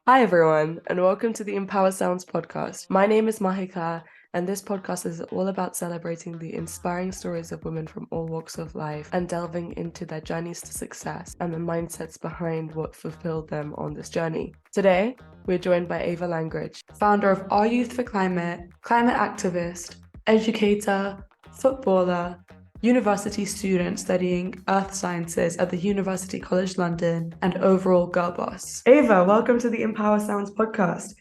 Hi, everyone, and welcome to the Empower Sounds podcast. My name is Mahika, and this podcast is all about celebrating the inspiring stories of women from all walks of life and delving into their journeys to success and the mindsets behind what fulfilled them on this journey. Today, we're joined by Ava Langridge, founder of Our Youth for Climate, climate activist, educator, footballer, university student studying earth sciences at the University College London, and overall girl boss. Ava, welcome to the Empower Sounds podcast.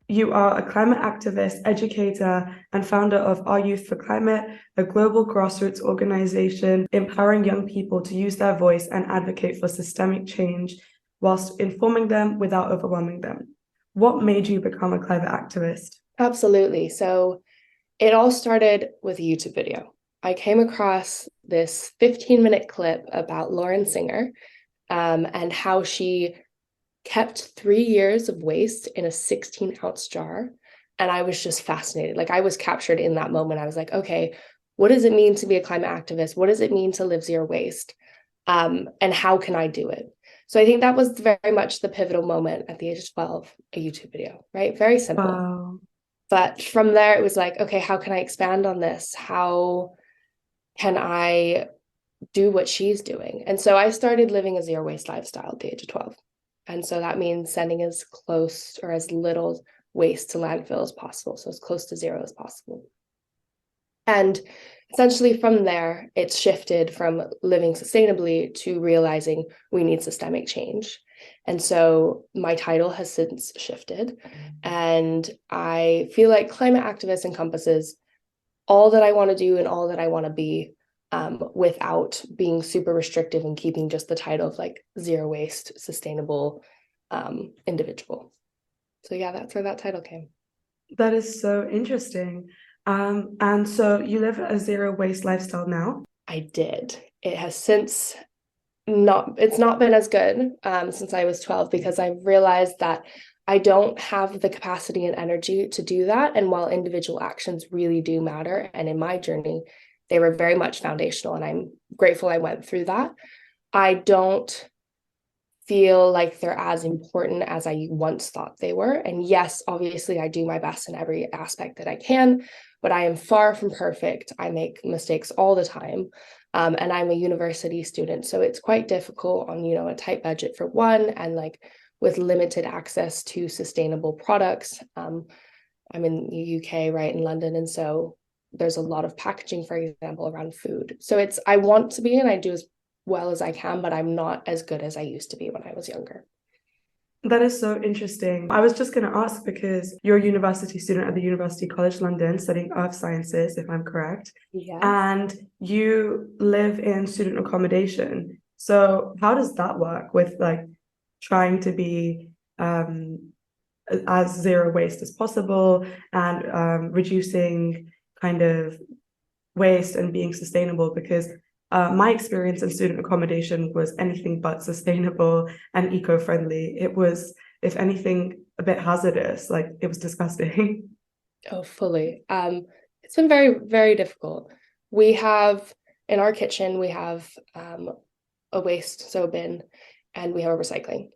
You are a climate activist, educator, and founder of Our Youth for Climate, a global grassroots organization empowering young people to use their voice and advocate for systemic change whilst informing them without overwhelming them. What made you become a climate activist? Absolutely. So it all started with a YouTube video. I came across this 15-minute clip about Lauren Singer and how she kept 3 years of waste in a 16-ounce jar. And I was just fascinated. Like, I was captured in that moment. I was like, okay, what does it mean to be a climate activist? What does it mean to live zero waste? And how can I do it? So I think that was very much the pivotal moment at the age of 12, a YouTube video, right? Very simple. Wow. But from there, it was like, okay, how can I expand on this? How can I do what she's doing? And so I started living a zero waste lifestyle at the age of 12. And so that means sending as close or as little waste to landfill as possible. So as close to zero as possible. And essentially from there, it's shifted from living sustainably to realizing we need systemic change. And so my title has since shifted. And I feel like climate activist encompasses all that I want to do and all that I want to be, without being super restrictive and keeping just the title of like zero waste, sustainable individual. So yeah, that's where that title came. That is so interesting. And so you live a zero waste lifestyle now? I did. It has since it's not been as good since I was 12, because I realized that I don't have the capacity and energy to do that. And while individual actions really do matter, and in my journey, they were very much foundational, and I'm grateful I went through that, I don't feel like they're as important as I once thought they were. And yes, obviously, I do my best in every aspect that I can, but I am far from perfect. I make mistakes all the time. And I'm a university student, so it's quite difficult on, a tight budget for one, and like with limited access to sustainable products. I'm in the UK, right, in London, and so there's a lot of packaging, for example, around food. So I want to be, and I do as well as I can, but I'm not as good as I used to be when I was younger. That is so interesting. I was just going to ask because you're a university student at the University College London studying earth sciences, if I'm correct, Yes. and you live in student accommodation. So how does that work with like trying to be as zero waste as possible and reducing kind of waste and being sustainable? Because my experience in student accommodation was anything but sustainable and eco-friendly. It was, if anything, a bit hazardous. Like it was disgusting. Oh, fully. It's been very, very difficult. We have in our kitchen, we have a waste bin, and we have a recycling.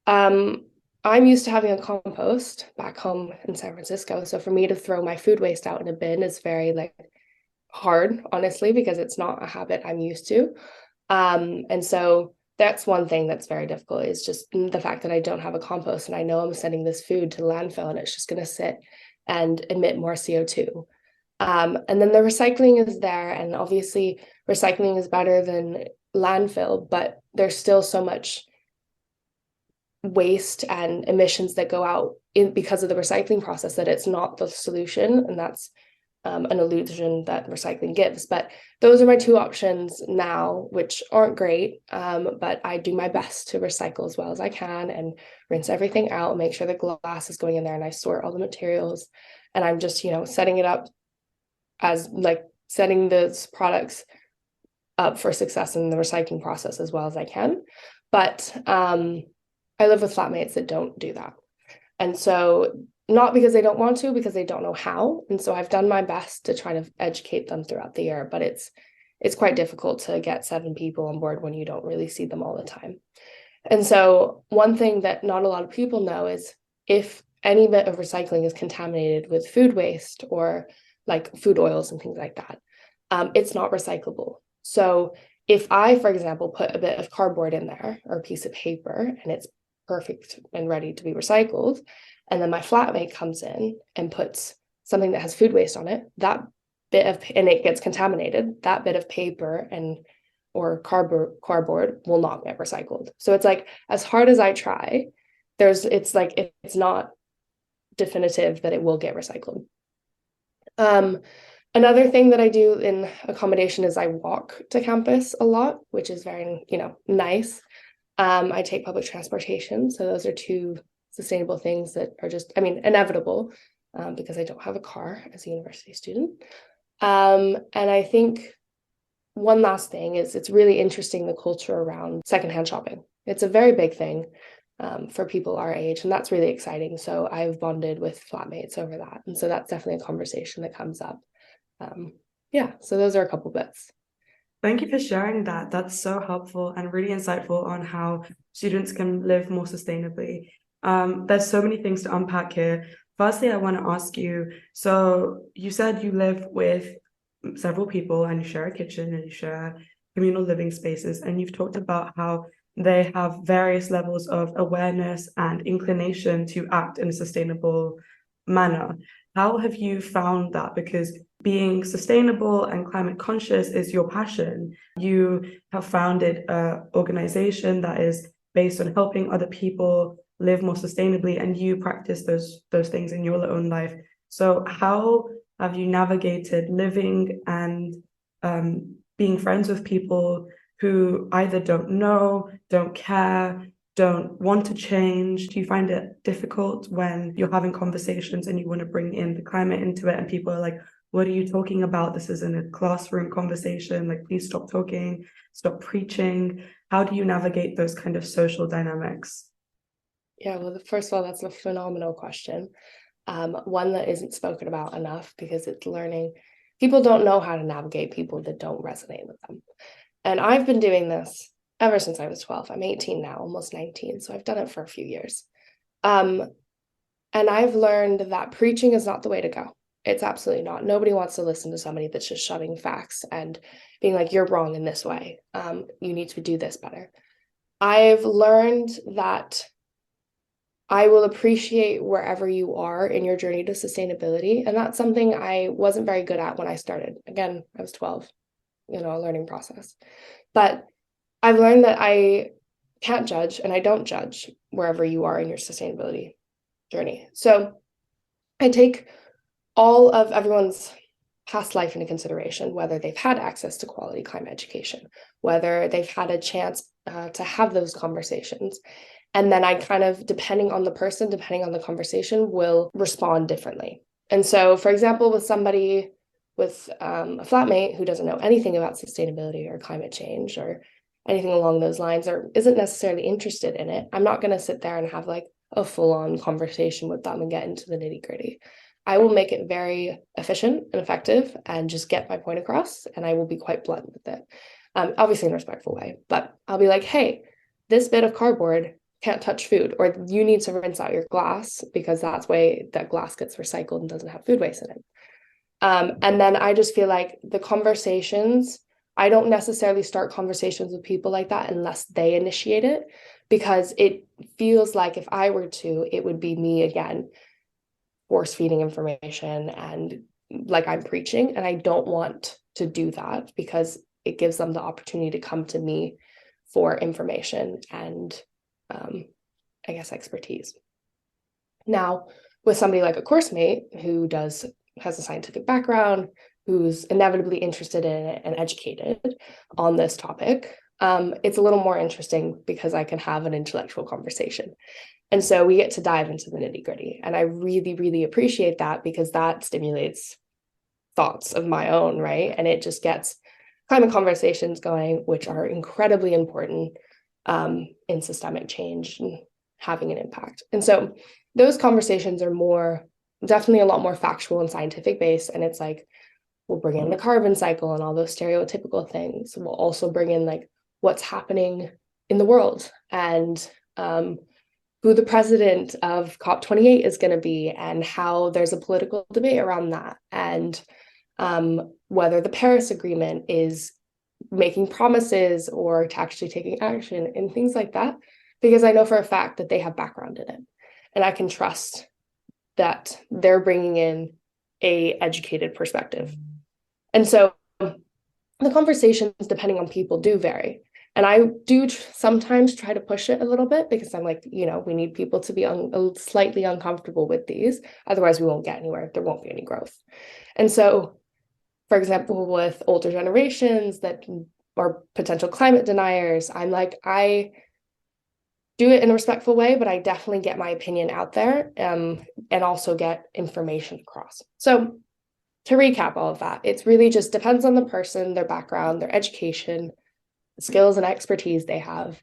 Um, I'm used to having a compost back home in San Francisco. So for me to throw my food waste out in a bin is very like hard, honestly, because it's not a habit I'm used to. And so that's one thing that's very difficult, is just the fact that I don't have a compost, and I know I'm sending this food to landfill and it's just going to sit and emit more CO2. And then the recycling is there, and obviously recycling is better than landfill, but there's still so much waste and emissions that go out because of the recycling process that it's not the solution. And that's an illusion that recycling gives. But those are my two options now, which aren't great. But I do my best to recycle as well as I can and rinse everything out, make sure the glass is going in there, and I sort all the materials. And I'm just, setting it up as like setting those products up for success in the recycling process as well as I can. But I live with flatmates that don't do that. And so, not because they don't want to, because they don't know how. And so I've done my best to try to educate them throughout the year, but it's quite difficult to get 7 people on board when you don't really see them all the time. And so one thing that not a lot of people know is if any bit of recycling is contaminated with food waste or like food oils and things like that, it's not recyclable. So if I, for example, put a bit of cardboard in there or a piece of paper and it's perfect and ready to be recycled, and then my flatmate comes in and puts something that has food waste on it, and it gets contaminated, that bit of paper and or cardboard will not get recycled. So it's like, as hard as I try, it's not definitive that it will get recycled. Another thing that I do in accommodation is I walk to campus a lot, which is very, nice. I take public transportation. So those are two sustainable things that are just, inevitable, because I don't have a car as a university student. And I think one last thing is it's really interesting, the culture around secondhand shopping. It's a very big thing for people our age, and that's really exciting. So I've bonded with flatmates over that. And so that's definitely a conversation that comes up. Yeah, so those are a couple bits. Thank you for sharing that. That's so helpful and really insightful on how students can live more sustainably. There's so many things to unpack here. Firstly, I want to ask you, so you said you live with several people and you share a kitchen and you share communal living spaces, and you've talked about how they have various levels of awareness and inclination to act in a sustainable manner. How have you found that? Because being sustainable and climate conscious is your passion. You have founded an organization that is based on helping other people live more sustainably, and you practice those things in your own life. So how have you navigated living and being friends with people who either don't know, don't care, don't want to change? Do you find it difficult when you're having conversations and you want to bring in the climate into it and people are like, what are you talking about? This isn't a classroom conversation. Like, please stop talking, stop preaching. How do you navigate those kind of social dynamics? Yeah, well, first of all, that's a phenomenal question. One that isn't spoken about enough because it's learning. People don't know how to navigate people that don't resonate with them. And I've been doing this ever since I was 12. I'm 18 now, almost 19. So I've done it for a few years. And I've learned that preaching is not the way to go. It's absolutely not. Nobody wants to listen to somebody that's just shoving facts and being like, you're wrong in this way. You need to do this better. I've learned that I will appreciate wherever you are in your journey to sustainability. And that's something I wasn't very good at when I started. Again, I was 12, a learning process. But I've learned that I can't judge and I don't judge wherever you are in your sustainability journey. So I take all of everyone's past life into consideration, whether they've had access to quality climate education, whether they've had a chance to have those conversations. And then I kind of, depending on the person, depending on the conversation, will respond differently. And so, for example, with somebody with a flatmate who doesn't know anything about sustainability or climate change or anything along those lines, or isn't necessarily interested in it, I'm not going to sit there and have like a full-on conversation with them and get into the nitty-gritty. I will make it very efficient and effective and just get my point across, and I will be quite blunt with it. Obviously in a respectful way, but I'll be like, hey, this bit of cardboard can't touch food, or you need to rinse out your glass because that's way that glass gets recycled and doesn't have food waste in it. And then I just feel like the conversations, I don't necessarily start conversations with people like that unless they initiate it, because it feels like if I were to, it would be me again, force feeding information and like I'm preaching. And I don't want to do that because it gives them the opportunity to come to me for information and I guess expertise. Now, with somebody like a course mate who has a scientific background, who's inevitably interested in it and educated on this topic, it's a little more interesting because I can have an intellectual conversation. And so we get to dive into the nitty gritty. And I really, really appreciate that because that stimulates thoughts of my own, right? And it just gets climate conversations going, which are incredibly important in systemic change and having an impact. And so those conversations are definitely a lot more factual and scientific based. And it's like, we'll bring in the carbon cycle and all those stereotypical things. We'll also bring in like what's happening in the world, and who the president of COP28 is going to be, and how there's a political debate around that, and whether the Paris Agreement is making promises or to actually taking action and things like that, because I know for a fact that they have background in it, and I can trust that they're bringing in a educated perspective. And so the conversations, depending on people, do vary. And I do sometimes try to push it a little bit, because I'm like, we need people to be slightly uncomfortable with these. Otherwise, we won't get anywhere. There won't be any growth. And so, for example, with older generations that are potential climate deniers, I'm like, I do it in a respectful way, but I definitely get my opinion out there, and also get information across. So to recap all of that, it's really just depends on the person, their background, their education, the skills and expertise they have.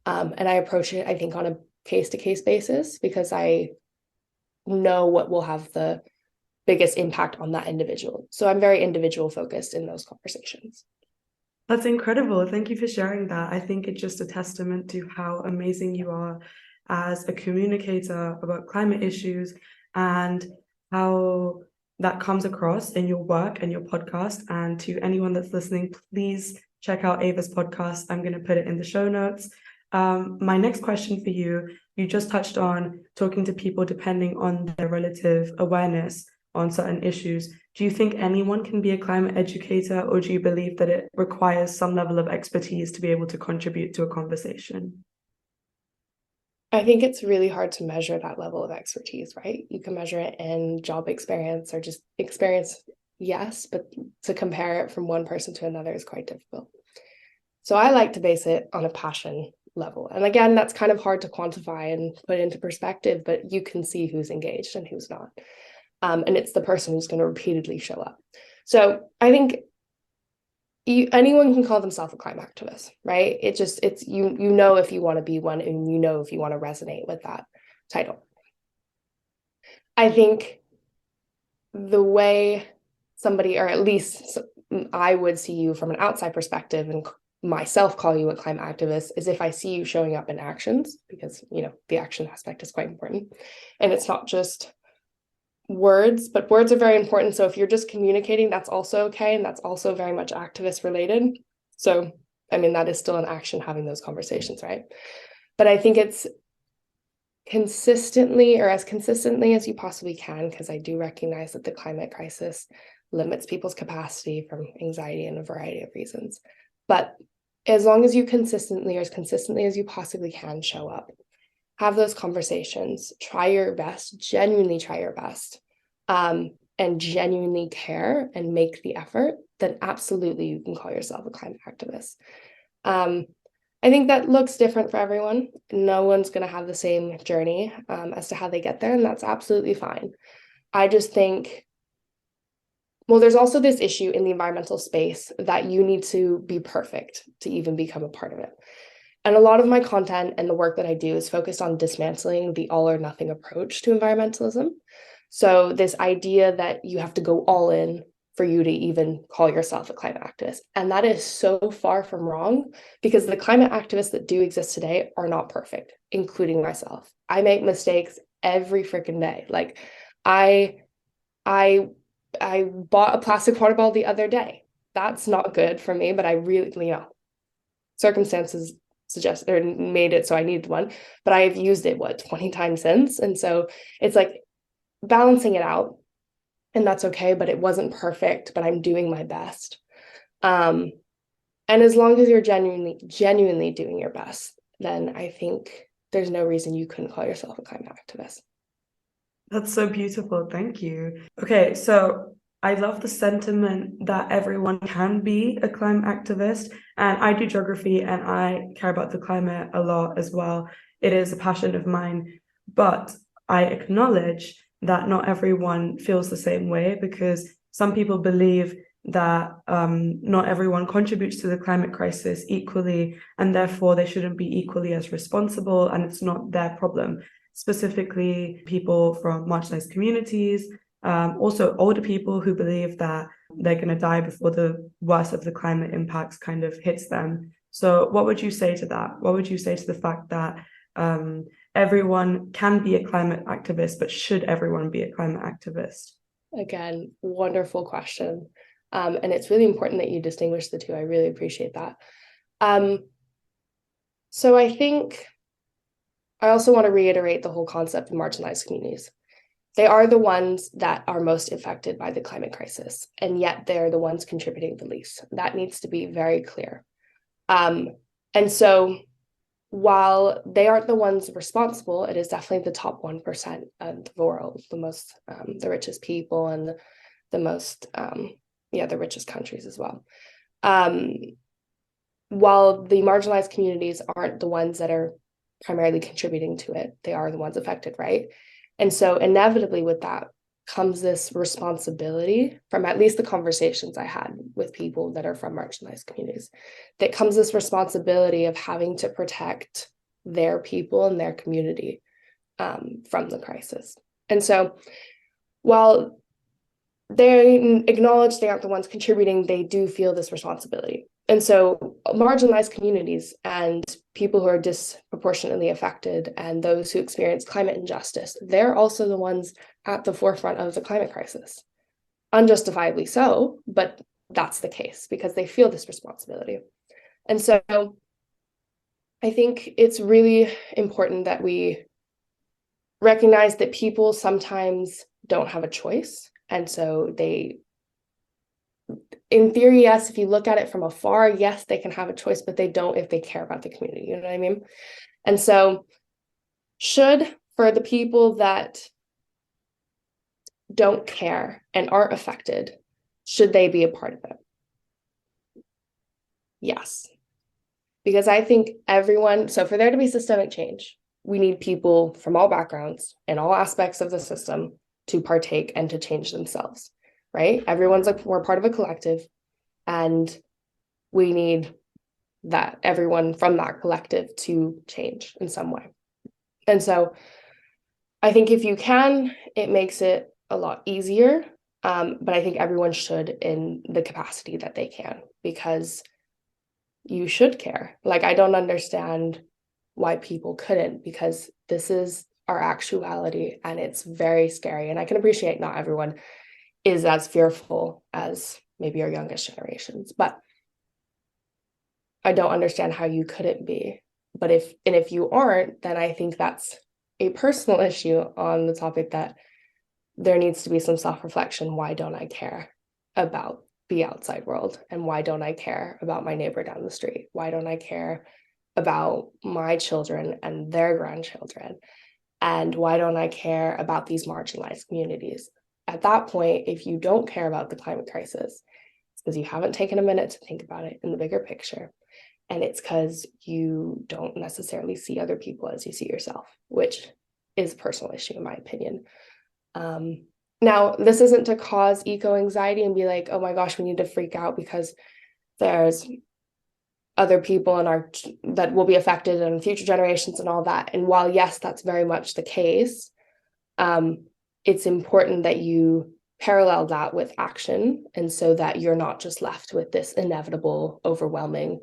And I approach it, I think, on a case-to-case basis, because I know what will have the biggest impact on that individual. So I'm very individual focused in those conversations. That's incredible. Thank you for sharing that. I think it's just a testament to how amazing you are as a communicator about climate issues, and how that comes across in your work and your podcast. And to anyone that's listening, please check out Ava's podcast. I'm going to put it in the show notes. My next question for you, you just touched on talking to people depending on their relative awareness on certain issues. Do you think anyone can be a climate educator, or do you believe that it requires some level of expertise to be able to contribute to a conversation? I think it's really hard to measure that level of expertise, right? You can measure it in job experience or just experience, yes, but to compare it from one person to another is quite difficult. So I like to base it on a passion level. And again, that's kind of hard to quantify and put into perspective, but you can see who's engaged and who's not. And it's the person who's going to repeatedly show up. So I think anyone can call themselves a climate activist, right? It's you know if you want to be one, and you know if you want to resonate with that title. I think the way somebody, or at least I would see you from an outside perspective and myself call you a climate activist, is if I see you showing up in actions, because the action aspect is quite important. And it's not just words, but words are very important. So if you're just communicating, that's also okay. And that's also very much activist related. So, I mean, that is still an action, having those conversations, right? But I think it's consistently, or as consistently as you possibly can, because I do recognize that the climate crisis limits people's capacity from anxiety and a variety of reasons. But as long as you consistently, or as consistently as you possibly can, show up, have those conversations, try your best, genuinely try your best, and genuinely care and make the effort, then absolutely you can call yourself a climate activist. I think that looks different for everyone. No one's going to have the same journey as to how they get there, and that's absolutely fine. I just think, well, there's also this issue in the environmental space that you need to be perfect to even become a part of it. And a lot of my content and the work that I do is focused on dismantling the all or nothing approach to environmentalism. So this idea that you have to go all in for you to even call yourself a climate activist. And that is so far from wrong, because the climate activists that do exist today are not perfect, including myself. I make mistakes every freaking day. Like I bought a plastic water bottle the other day. That's not good for me, but I really, circumstances suggest or made it so I needed one, but I've used it 20 times since. And so it's like balancing it out, and that's okay, but it wasn't perfect, but I'm doing my best. And as long as you're genuinely doing your best, then I think there's no reason you couldn't call yourself a climate activist. That's so beautiful. Thank you. Okay, so I love the sentiment that everyone can be a climate activist. And I do geography and I care about the climate a lot as well. It is a passion of mine. But I acknowledge that not everyone feels the same way, because some people believe that not everyone contributes to the climate crisis equally, and therefore they shouldn't be equally as responsible, and it's not their problem. Specifically, people from marginalized communities, also older people who believe that they're going to die before the worst of the climate impacts kind of hits them. So what would you say to that? What would you say to the fact that everyone can be a climate activist, but should everyone be a climate activist? Again, wonderful question. And it's really important that you distinguish the two. I really appreciate that. So I think I also want to reiterate the whole concept of marginalized communities. They are the ones that are most affected by the climate crisis, and yet they're the ones contributing the least. That needs to be very clear. And so while they aren't the ones responsible, it is definitely the top 1% of the world, the richest people and the most, the richest countries as well. While the marginalized communities aren't the ones that are primarily contributing to it, they are the ones affected, right? And so inevitably with that comes this responsibility from at least the conversations I had with people that are from marginalized communities, that comes this responsibility of having to protect their people and their community from the crisis. And so while they acknowledge they aren't the ones contributing, they do feel this responsibility. And so marginalized communities and people who are disproportionately affected and those who experience climate injustice, they're also the ones at the forefront of the climate crisis. Unjustifiably so, but that's the case because they feel this responsibility. And so I think it's really important that we recognize that people sometimes don't have a choice. And so they, in theory, yes, if you look at it from afar, yes, they can have a choice, but they don't if they care about the community, you know what I mean? And so for the people that don't care and aren't affected, should they be a part of it? Yes. Because I think so for there to be systemic change, we need people from all backgrounds and all aspects of the system to partake and to change themselves, right? We're part of a collective, and we need that everyone from that collective to change in some way. And so I think if you can, it makes it a lot easier. But I think everyone should in the capacity that they can, because you should care. Like, I don't understand why people couldn't, because this is our actuality and it's very scary. And I can appreciate not everyone is as fearful as maybe our youngest generations, but I don't understand how you couldn't be. But if you aren't, then I think that's a personal issue on the topic that there needs to be some self-reflection. Why don't I care about the outside world? And why don't I care about my neighbor down the street? Why don't I care about my children and their grandchildren? And why don't I care about these marginalized communities? At that point, if you don't care about the climate crisis, it's because you haven't taken a minute to think about it in the bigger picture. And it's because you don't necessarily see other people as you see yourself, which is a personal issue, in my opinion. Now, this isn't to cause eco-anxiety and be like, oh my gosh, we need to freak out because there's other people that will be affected and future generations and all that. And while, yes, that's very much the case, it's important that you parallel that with action, and so that you're not just left with this inevitable, overwhelming,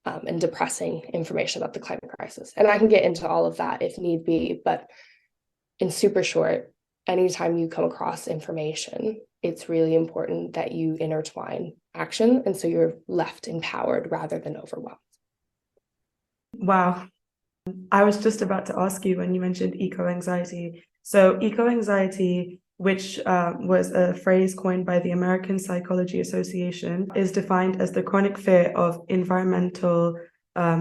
and depressing information about the climate crisis. And I can get into all of that if need be, but in super short, anytime you come across information, it's really important that you intertwine action, and so you're left empowered rather than overwhelmed. Wow. I was just about to ask you when you mentioned eco-anxiety. So eco-anxiety, which was a phrase coined by the American Psychology Association, is defined as the chronic fear of environmental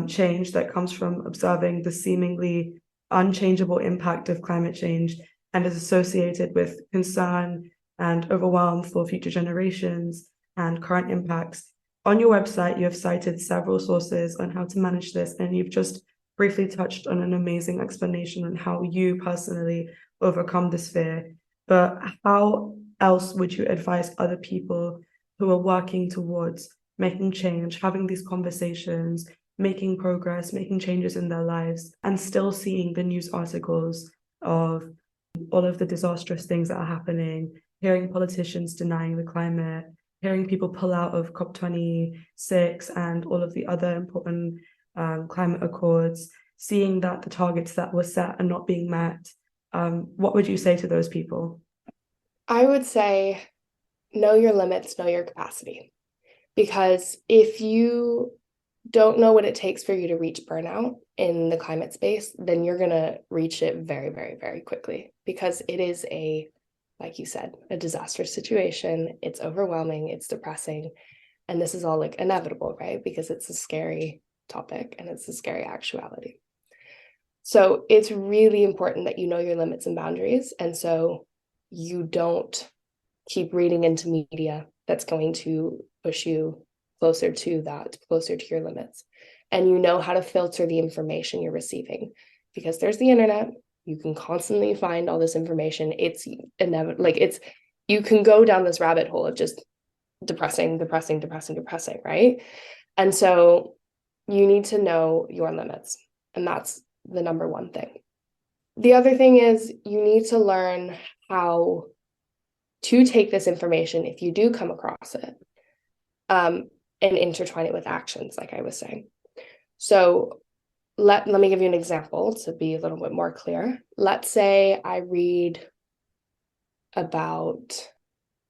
change that comes from observing the seemingly unchangeable impact of climate change, and is associated with concern and overwhelm for future generations and current impacts. On your website, you have cited several sources on how to manage this, and you've just briefly touched on an amazing explanation on how you personally overcome this fear. But how else would you advise other people who are working towards making change, having these conversations, making progress, making changes in their lives, and still seeing the news articles of all of the disastrous things that are happening, hearing politicians denying the climate, hearing people pull out of COP26 and all of the other important climate accords, seeing that the targets that were set are not being met, what would you say to those people? I would say know your limits, know your capacity. Because if you don't know what it takes for you to reach burnout in the climate space, then you're going to reach it very, very, very quickly because it is like you said, a disastrous situation. It's overwhelming, it's depressing. And this is all like inevitable, right? Because it's a scary topic and it's a scary actuality. So it's really important that you know your limits and boundaries. And so you don't keep reading into media that's going to push you closer to that, closer to your limits. And you know how to filter the information you're receiving because there's the internet. You can constantly find all this information. It's inevitable. Like you can go down this rabbit hole of just depressing, right? And so you need to know your limits. And that's the number one thing. The other thing is you need to learn how to take this information if you do come across it and intertwine it with actions, like I was saying. So let me give you an example to be a little bit more clear. Let's say I read about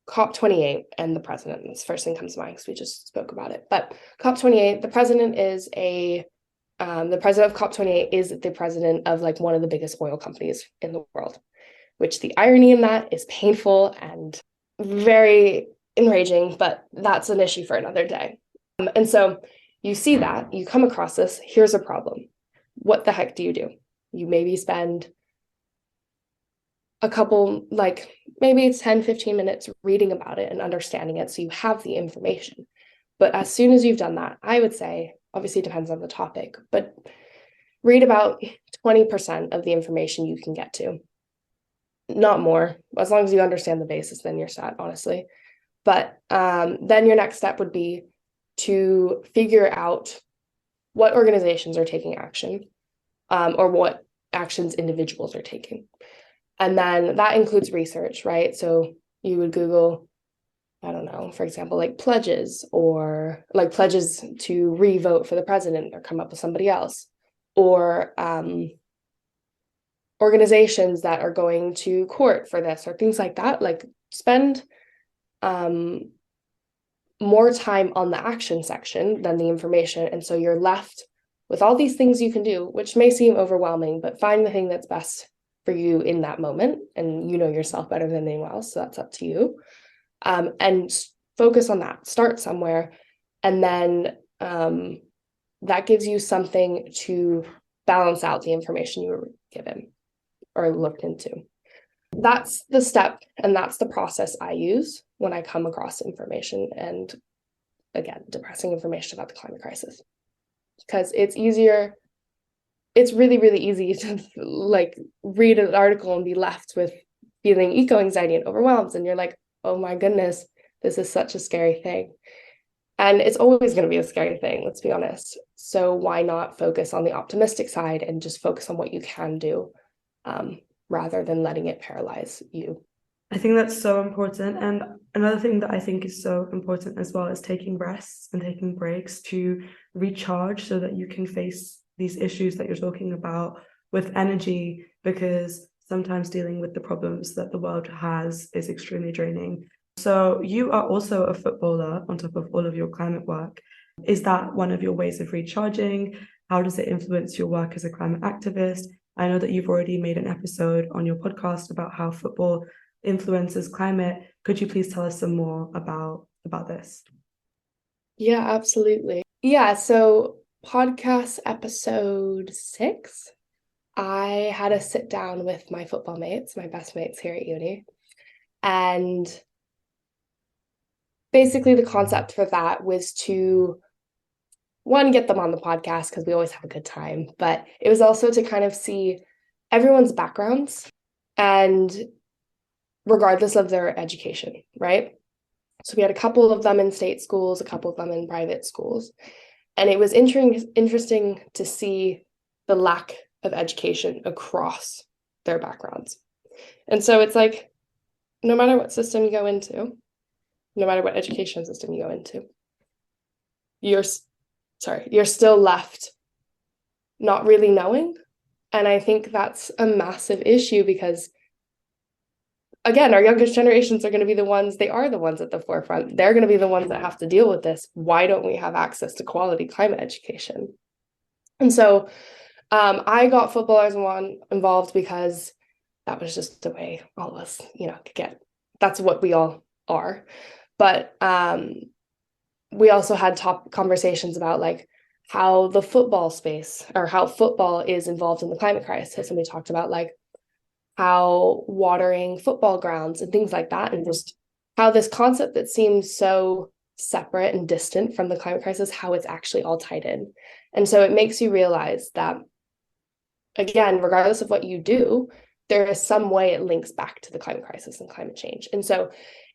COP28 and the president. This first thing comes to mind because we just spoke about it. But COP28, the president of COP28 is the president of like one of the biggest oil companies in the world, which the irony in that is painful and very enraging, but that's an issue for another day. And so you see that, you come across this, here's a problem. What the heck do? You maybe spend a couple, like maybe it's 10, 15 minutes reading about it and understanding it so you have the information. But as soon as you've done that, I would say, obviously it depends on the topic, but read about 20% of the information you can get to. Not more. As long as you understand the basis, then you're set, honestly. But then your next step would be to figure out what organizations are taking action or what actions individuals are taking. And then that includes research, right? So you would Google, I don't know, for example, like pledges or like pledges to re-vote for the president or come up with somebody else, or organizations that are going to court for this or things like that. Like spend more time on the action section than the information. And so you're left with all these things you can do, which may seem overwhelming, but find the thing that's best for you in that moment. And you know yourself better than anyone else, so that's up to you. And focus on that. Start somewhere. And then that gives you something to balance out the information you were given or looked into. That's the step and that's the process I use when I come across information and, again, depressing information about the climate crisis. Because it's really, really easy to like read an article and be left with feeling eco-anxiety and overwhelmed. And you're like, oh my goodness, this is such a scary thing. And it's always going to be a scary thing, let's be honest. So why not focus on the optimistic side and just focus on what you can do rather than letting it paralyze you? I think that's so important. And another thing that I think is so important as well is taking rests and taking breaks to recharge so that you can face these issues that you're talking about with energy, because sometimes dealing with the problems that the world has is extremely draining. So you are also a footballer on top of all of your climate work. Is that one of your ways of recharging? How does it influence your work as a climate activist? I know that you've already made an episode on your podcast about how football influences climate. Could you please tell us some more about this? Yeah, absolutely. Yeah, so podcast episode 6, I had a sit down with my football mates, my best mates here at uni. And basically the concept for that was to, one, get them on the podcast because we always have a good time, but it was also to kind of see everyone's backgrounds and regardless of their education, right? So we had a couple of them in state schools, a couple of them in private schools. And it was interesting to see the lack of education across their backgrounds. And so it's like, no matter what system you go into, no matter what education system you go into. You're still left not really knowing. And I think that's a massive issue because, again, our youngest generations are going to be the ones, they are the ones at the forefront. They're going to be the ones that have to deal with this. Why don't we have access to quality climate education? And so I got footballers involved because that was just the way all of us, could get. That's what we all are. But we also had top conversations about like how the football space or how football is involved in the climate crisis. And we talked about like how watering football grounds and things like that, and just how this concept that seems so separate and distant from the climate crisis, how it's actually all tied in. And so it makes you realize that, again, regardless of what you do, there is some way it links back to the climate crisis and climate change. And so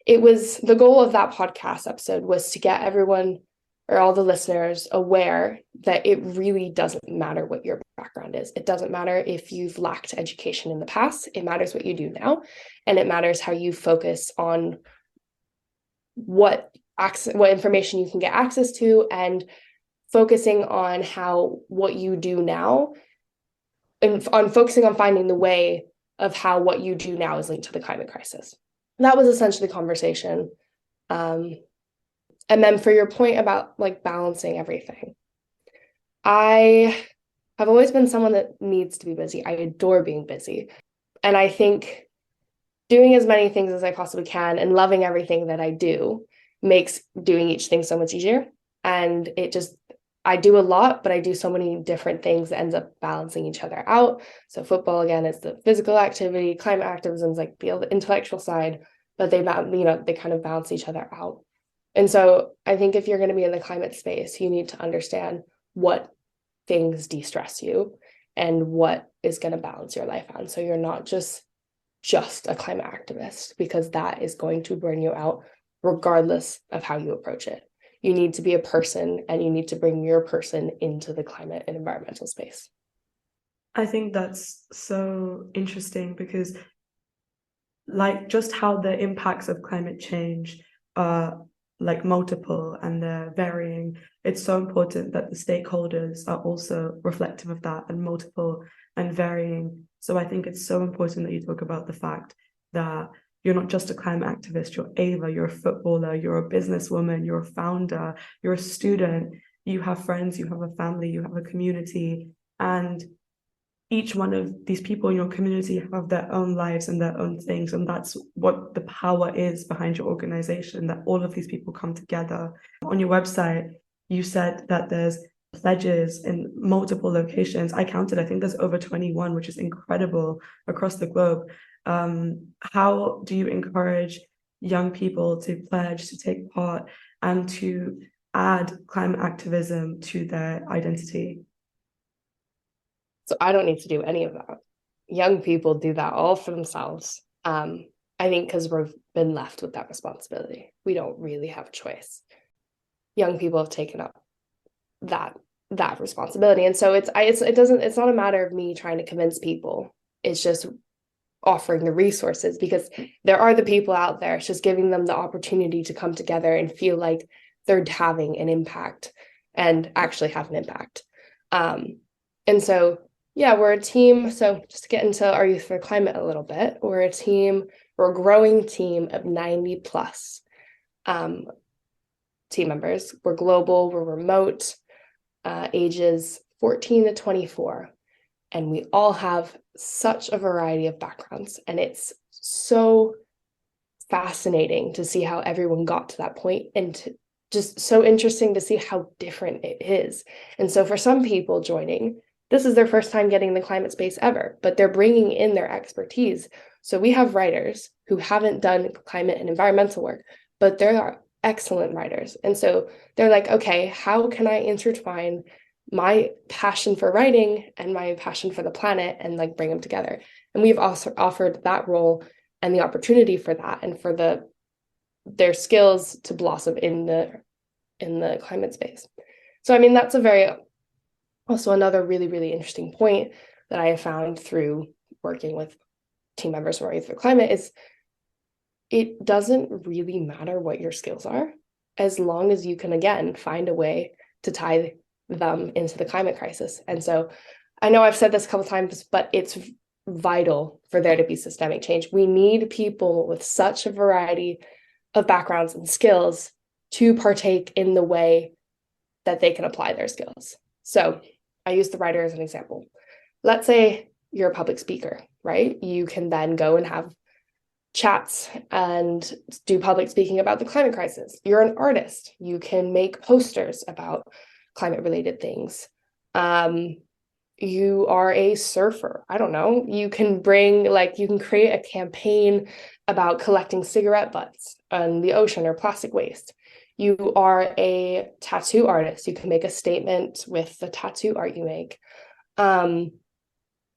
it was the goal of that podcast episode was to get everyone or all the listeners aware that it really doesn't matter what your background is. It doesn't matter if you've lacked education in the past. It matters what you do now. And it matters how you focus on what information you can get access to, and focusing on how what you do now, and on focusing on finding the way of how what you do now is linked to the climate crisis. That was essentially the conversation. And then for your point about like balancing everything, I have always been someone that needs to be busy. I adore being busy. And I think doing as many things as I possibly can and loving everything that I do makes doing each thing so much easier. And I do a lot, but I do so many different things that ends up balancing each other out. So football, again, is the physical activity, climate activism is like the intellectual side, but they kind of balance each other out. And so I think if you're going to be in the climate space, you need to understand what things de-stress you and what is going to balance your life on. So you're not just a climate activist, because that is going to burn you out regardless of how you approach it. You need to be a person, and you need to bring your person into the climate and environmental space. I think that's so interesting because like just how the impacts of climate change are like multiple and they're varying, it's so important that the stakeholders are also reflective of that and multiple and varying. So I think it's so important that you talk about the fact that you're not just a climate activist, you're Ava, you're a footballer, you're a businesswoman, you're a founder, you're a student, you have friends, you have a family, you have a community, and each one of these people in your community have their own lives and their own things. And that's what the power is behind your organization, that all of these people come together. On your website, you said that there's pledges in multiple locations. I counted, I think there's over 21, which is incredible, across the globe. How do you encourage young people to pledge, to take part, and to add climate activism to their identity? So I don't need to do any of that. Young people do that all for themselves. I think because we've been left with that responsibility. We don't really have a choice. Young people have taken up that responsibility. And so it's not a matter of me trying to convince people. It's just offering the resources, because there are the people out there. It's just giving them the opportunity to come together and feel like they're having an impact and actually have an impact. And so, yeah, we're a team. So just to get into our Youth for Climate a little bit, we're a growing team of 90 plus team members. We're global, we're remote, ages 14 to 24. And we all have such a variety of backgrounds. And it's so fascinating to see how everyone got to that point, and just so interesting to see how different it is. And so for some people joining, this is their first time getting the climate space ever, but they're bringing in their expertise. So we have writers who haven't done climate and environmental work, but they are excellent writers. And so they're like, okay, how can I intertwine my passion for writing and my passion for the planet and like bring them together? And we've also offered that role and the opportunity for that, and for their skills to blossom in the climate space. So I mean, that's also another really, really interesting point that I have found through working with team members from our Youth for Climate is it doesn't really matter what your skills are, as long as you can, again, find a way to tie them into the climate crisis. And so I know I've said this a couple of times, but it's vital for there to be systemic change. We need people with such a variety of backgrounds and skills to partake in the way that they can apply their skills. So I use the writer as an example. Let's say you're a public speaker, right? You can then go and have chats and do public speaking about the climate crisis. You're an artist. You can make posters about climate related things. You are a surfer. I don't know. You can you can create a campaign about collecting cigarette butts on the ocean or plastic waste. You are a tattoo artist. You can make a statement with the tattoo art you make.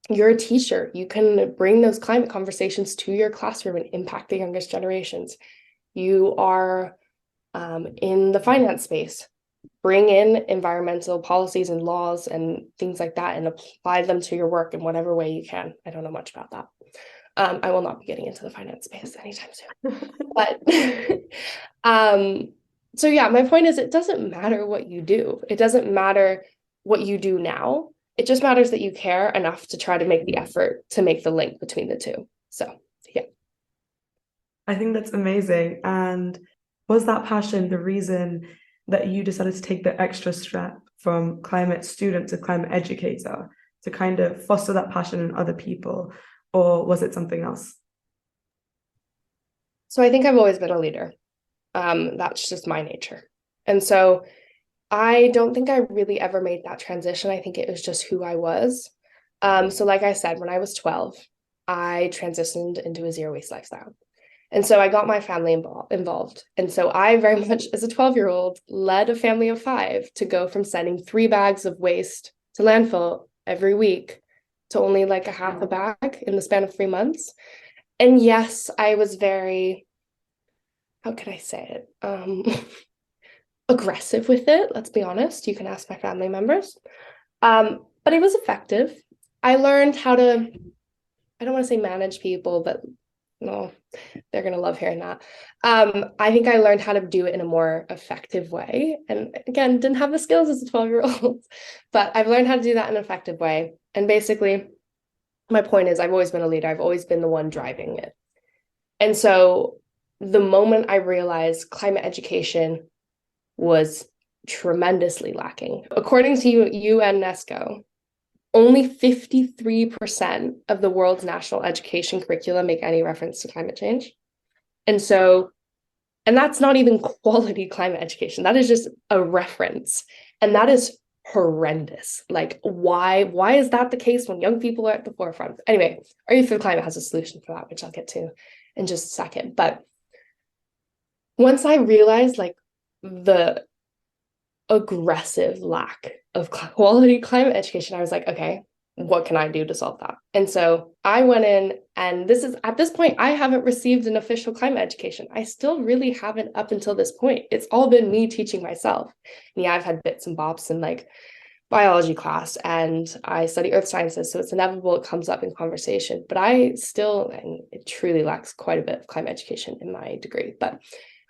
You're a teacher. You can bring those climate conversations to your classroom and impact the youngest generations. You are in the finance space. Bring in environmental policies and laws and things like that and apply them to your work in whatever way you can. I don't know much about that. I will not be getting into the finance space anytime soon. But so yeah, my point is it doesn't matter what you do. It doesn't matter what you do now. It just matters that you care enough to try to make the effort to make the link between the two. So yeah. I think that's amazing. And was that passion the reason that you decided to take the extra step from climate student to climate educator to kind of foster that passion in other people, or was it something else? So I think I've always been a leader. That's just my nature. And so I don't think I really ever made that transition. I think it was just who I was. So like I said, when I was 12, I transitioned into a zero waste lifestyle. And so I got my family involved. And so I very much, as a 12-year-old, led a family of 5 to go from sending 3 bags of waste to landfill every week to only like a half a bag in the span of 3 months. And yes, I was very, how could I say it? Aggressive with it. Let's be honest. You can ask my family members. But it was effective. I learned how to, I don't want to say manage people, but no, they're going to love hearing that. I think I learned how to do it in a more effective way. And again, didn't have the skills as a 12-year-old, but I've learned how to do that in an effective way. And basically, my point is I've always been a leader. I've always been the one driving it. And so the moment I realized climate education was tremendously lacking, according to UNESCO, only 53% of the world's national education curricula make any reference to climate change. And that's not even quality climate education. That is just a reference. And that is horrendous. Like, why is that the case when young people are at the forefront? Anyway, Our Youth for the Climate has a solution for that, which I'll get to in just a second. But once I realized like the aggressive lack of quality climate education, I was like, okay, what can I do to solve that? And so I went in, and this is at this point, I haven't received an official climate education. I still really haven't up until this point. It's all been me teaching myself. And yeah, I've had bits and bobs in like biology class, and I study earth sciences, so it's inevitable it comes up in conversation. But I still, and it truly lacks quite a bit of climate education in my degree, but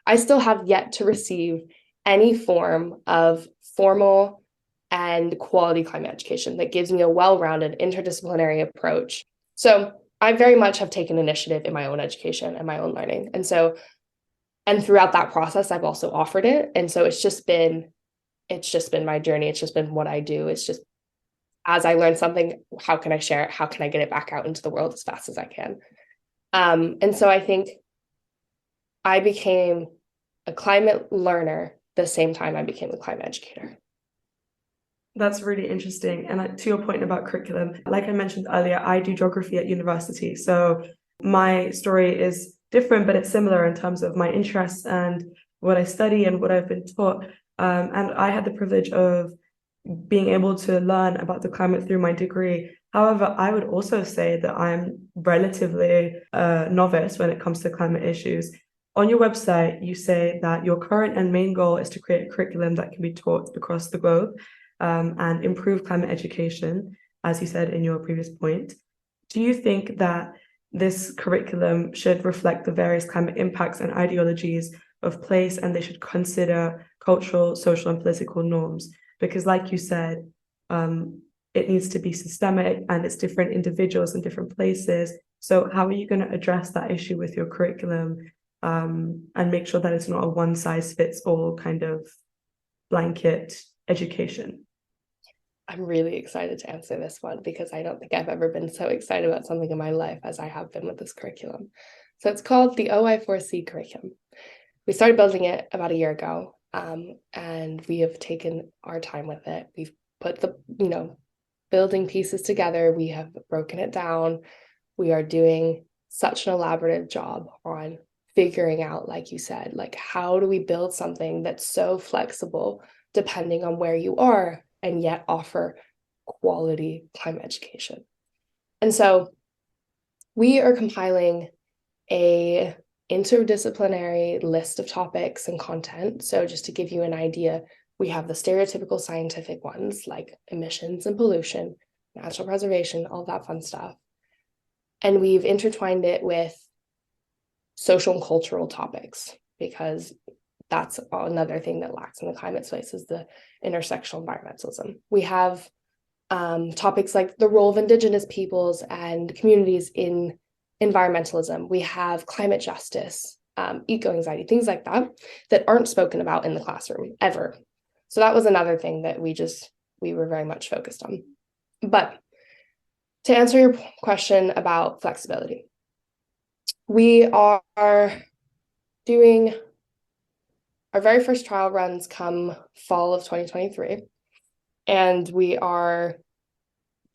I still have yet to receive any form of formal and quality climate education that gives me a well-rounded interdisciplinary approach. So I very much have taken initiative in my own education and my own learning. And throughout that process, I've also offered it. And so it's just been my journey. It's just been what I do. It's just, as I learn something, how can I share it? How can I get it back out into the world as fast as I can? And so I think I became a climate learner the same time I became a climate educator. That's really interesting. And to your point about curriculum, like I mentioned earlier, I do geography at university. So my story is different, but it's similar in terms of my interests and what I study and what I've been taught. And I had the privilege of being able to learn about the climate through my degree. However, I would also say that I'm relatively novice when it comes to climate issues. On your website, you say that your current and main goal is to create a curriculum that can be taught across the globe and improve climate education, as you said in your previous point. Do you think that this curriculum should reflect the various climate impacts and ideologies of place, and they should consider cultural, social, and political norms. Because, like you said, it needs to be systemic and it's different individuals in different places. So, how are you going to address that issue with your curriculum and make sure that it's not a one size fits all kind of blanket education? I'm really excited to answer this one because I don't think I've ever been so excited about something in my life as I have been with this curriculum. So it's called the OI4C curriculum. We started building it about a year ago, and we have taken our time with it. We've put the, building pieces together. We have broken it down. We are doing such an elaborative job on figuring out, like you said, like how do we build something that's so flexible depending on where you are and yet offer quality climate education. And so we are compiling a interdisciplinary list of topics and content. So just to give you an idea, we have the stereotypical scientific ones like emissions and pollution, natural preservation, all that fun stuff. And we've intertwined it with social and cultural topics because that's another thing that lacks in the climate space is the intersectional environmentalism. We have topics like the role of Indigenous peoples and communities in environmentalism. We have climate justice, eco-anxiety, things like that, that aren't spoken about in the classroom ever. So that was another thing that we were very much focused on. But to answer your question about flexibility, we are doing our very first trial runs come fall of 2023, and we are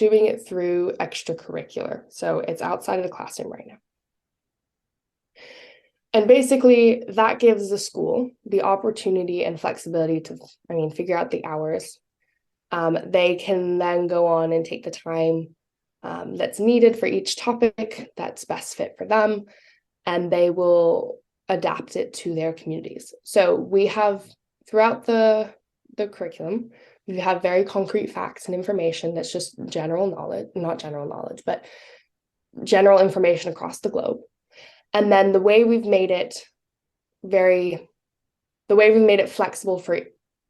doing it through extracurricular. So it's outside of the classroom right now. And basically that gives the school the opportunity and flexibility to, figure out the hours. They can then go on and take the time that's needed for each topic that's best fit for them, and they will adapt it to their communities. So we have throughout the curriculum, we have very concrete facts and information that's just general knowledge, not general knowledge, but general information across the globe. And then the way we've made it flexible for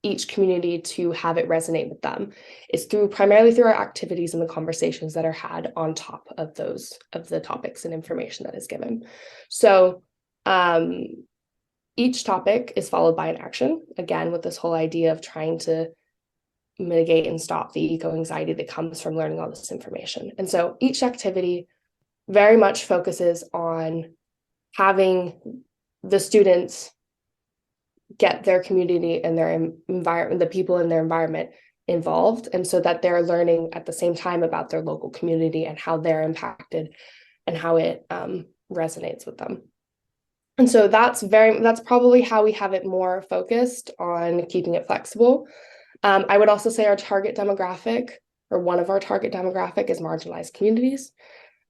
each community to have it resonate with them is primarily through our activities and the conversations that are had on top of the topics and information that is given. So each topic is followed by an action, again, with this whole idea of trying to mitigate and stop the eco-anxiety that comes from learning all this information. And so each activity very much focuses on having the students get their community and their environment, the people in their environment involved, and so that they're learning at the same time about their local community and how they're impacted and how it resonates with them. And so that's probably how we have it more focused on keeping it flexible. I would also say our target demographic, or one of our target demographic, is marginalized communities.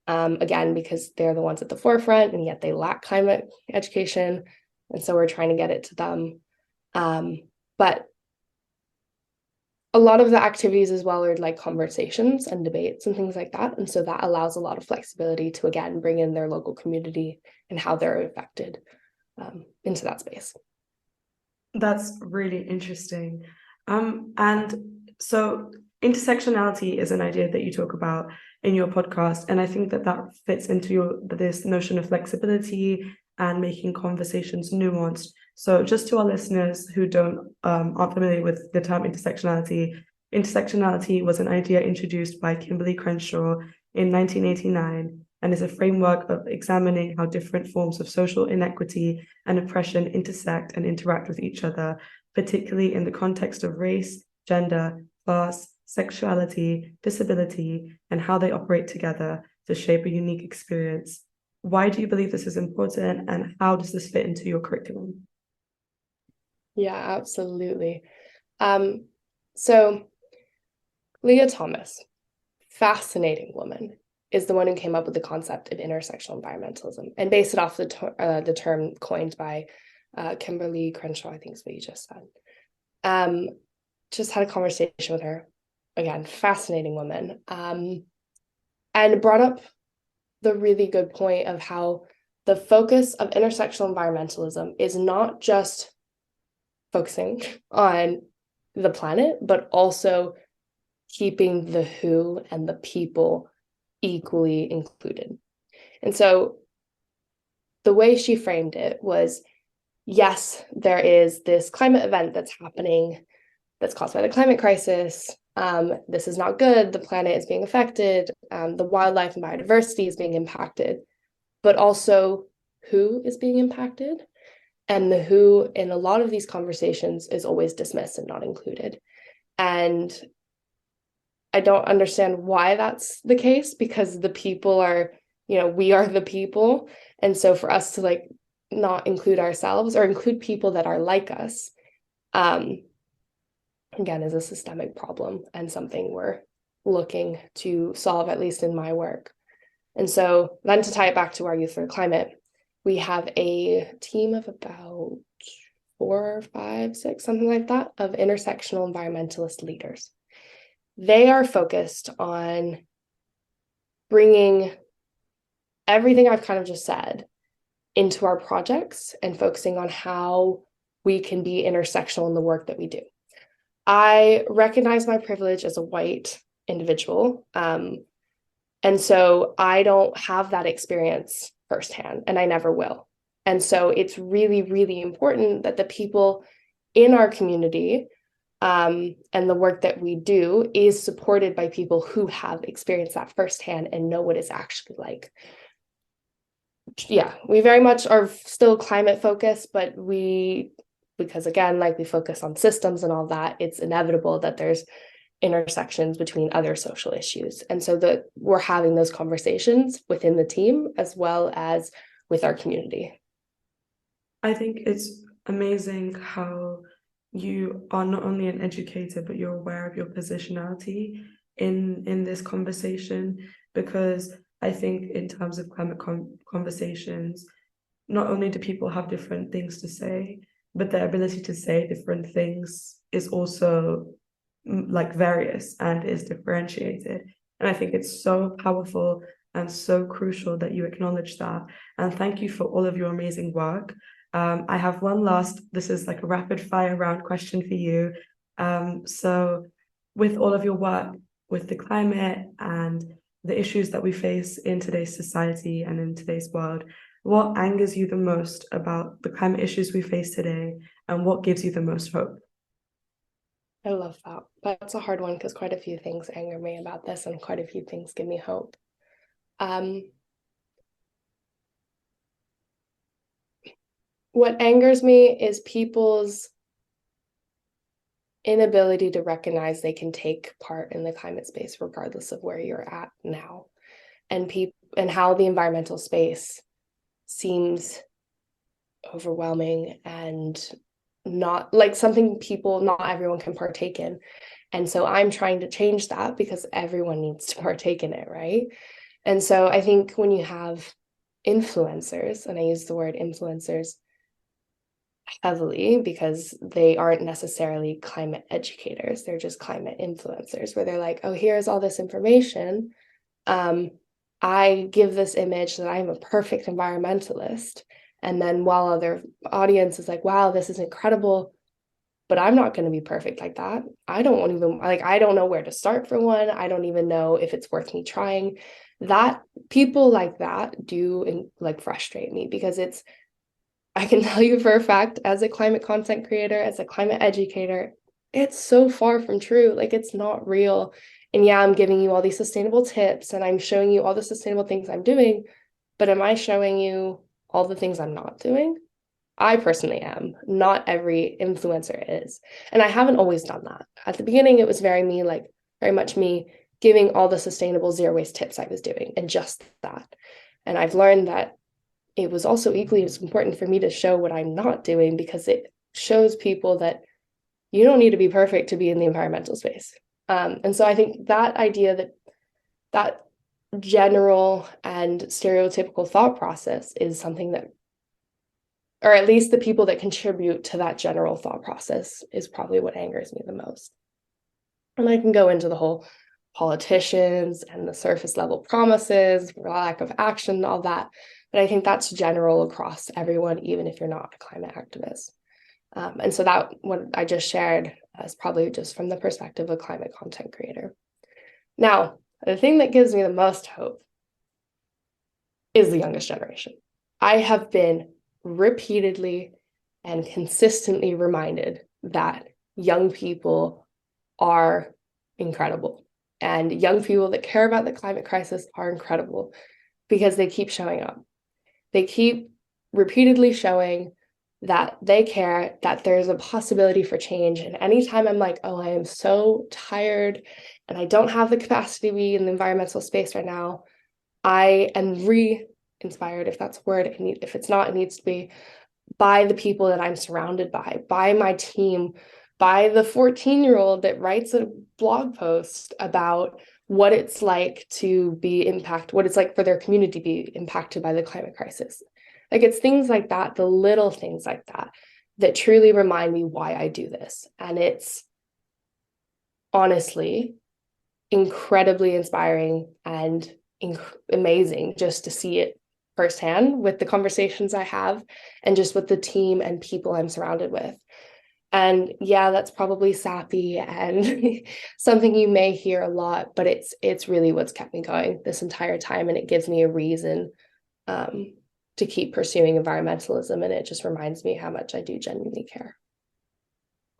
Again, because they're the ones at the forefront and yet they lack climate education. And so we're trying to get it to them. But a lot of the activities as well are like conversations and debates and things like that. And so that allows a lot of flexibility to, again, bring in their local community and how they're affected into that space. That's really interesting. And so intersectionality is an idea that you talk about in your podcast, and I think that fits into this notion of flexibility and making conversations nuanced. So just to our listeners who aren't familiar with the term intersectionality was an idea introduced by Kimberly Crenshaw in 1989 and is a framework of examining how different forms of social inequity and oppression intersect and interact with each other, particularly in the context of race, gender, class, sexuality, disability, and how they operate together to shape a unique experience. Why do you believe this is important, and how does this fit into your curriculum? Yeah, absolutely. So Leah Thomas, fascinating woman, is the one who came up with the concept of intersectional environmentalism and based it off the term coined by Kimberly Crenshaw, I think is what you just said. Just had a conversation with her. Again, fascinating woman. And brought up the really good point of how the focus of intersectional environmentalism is not just focusing on the planet, but also keeping the who and the people equally included. And so the way she framed it was, yes, there is this climate event that's happening that's caused by the climate crisis. This is not good. The planet is being affected. The wildlife and biodiversity is being impacted, but also who is being impacted. And the who in a lot of these conversations is always dismissed and not included. And I don't understand why that's the case, because the people are, we are the people. And so for us to like not include ourselves or include people that are like us, again, is a systemic problem and something we're looking to solve, at least in my work. And so then to tie it back to our Youth for Climate, we have a team of about 4, 5, 6, something like that, of intersectional environmentalist leaders. They are focused on bringing everything I've kind of just said into our projects and focusing on how we can be intersectional in the work that we do. I recognize my privilege as a white individual. And so I don't have that experience firsthand, and I never will. And so it's really, really important that the people in our community and the work that we do is supported by people who have experienced that firsthand and know what it's actually like. Yeah, we very much are still climate focused, but because again, like we focus on systems and all that, it's inevitable that there's intersections between other social issues. And so that we're having those conversations within the team as well as with our community. I think it's amazing how you are not only an educator, but you're aware of your positionality in this conversation, because I think in terms of climate conversations, not only do people have different things to say, but their ability to say different things is also like various and is differentiated. And I think it's so powerful and so crucial that you acknowledge that. And thank you for all of your amazing work. I have one last, this is like a rapid fire round question for you. So with all of your work with the climate and the issues that we face in today's society and in today's world, what angers you the most about the climate issues we face today, and what gives you the most hope? I love that. That's a hard one because quite a few things anger me about this and quite a few things give me hope. What angers me is people's inability to recognize they can take part in the climate space regardless of where you're at now, and how the environmental space seems overwhelming and not like something not everyone can partake in. And so I'm trying to change that because everyone needs to partake in it, right? And so I think when you have influencers, and I use the word influencers heavily because they aren't necessarily climate educators, they're just climate influencers, where they're like, oh, here's all this information. I give this image that I'm a perfect environmentalist. And then while other audience is like, wow, this is incredible, but I'm not going to be perfect like that. I don't know where to start for one. I don't even know if it's worth me trying. That people like that do like frustrate me, because I can tell you for a fact, as a climate content creator, as a climate educator, it's so far from true. Like, it's not real. And yeah, I'm giving you all these sustainable tips and I'm showing you all the sustainable things I'm doing, but am I showing you all the things I'm not doing? I personally am. Not every influencer is. And I haven't always done that. At the beginning, it was very much me giving all the sustainable zero waste tips I was doing and just that. And I've learned that it was also equally as important for me to show what I'm not doing, because it shows people that you don't need to be perfect to be in the environmental space. And so I think that idea, that general and stereotypical thought process is something that, or at least the people that contribute to that general thought process, is probably what angers me the most. And I can go into the whole politicians and the surface level promises, lack of action, all that. But I think that's general across everyone, even if you're not a climate activist. And so that what I just shared is probably just from the perspective of a climate content creator. Now, the thing that gives me the most hope is the youngest generation. I have been repeatedly and consistently reminded that young people are incredible. And young people that care about the climate crisis are incredible because they keep showing up. They keep repeatedly showing that they care, that there's a possibility for change. And anytime I'm like, oh, I am so tired and I don't have the capacity to be in the environmental space right now, I am re-inspired, if that's a word. If it's not, it needs to be, by the people that I'm surrounded by my team, by the 14-year-old that writes a blog post about what it's like to be impacted, what it's like for their community to be impacted by the climate crisis. Like, it's things like that, the little things like that, that truly remind me why I do this. And it's honestly incredibly inspiring and amazing just to see it firsthand with the conversations I have and just with the team and people I'm surrounded with. And yeah, that's probably sappy and something you may hear a lot, but it's really what's kept me going this entire time. And it gives me a reason to keep pursuing environmentalism. And it just reminds me how much I do genuinely care.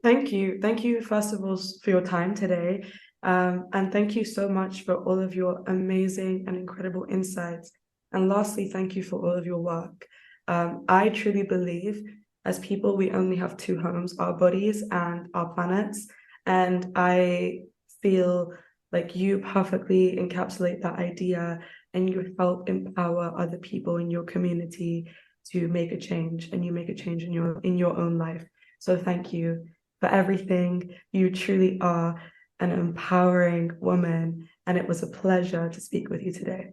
Thank you. Thank you, first of all, for your time today. And thank you so much for all of your amazing and incredible insights. And lastly, thank you for all of your work. I truly believe as people, we only have two homes, our bodies and our planets. And I feel like you perfectly encapsulate that idea, and you help empower other people in your community to make a change, and you make a change in your own life. So thank you for everything. You truly are an empowering woman, and it was a pleasure to speak with you today.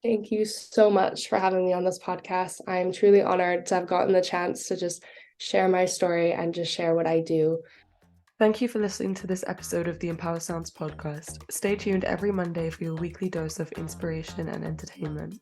Thank you so much for having me on this podcast. I'm truly honored to have gotten the chance to just share my story and just share what I do. Thank you for listening to this episode of the Empower Sounds podcast. Stay tuned every Monday for your weekly dose of inspiration and entertainment.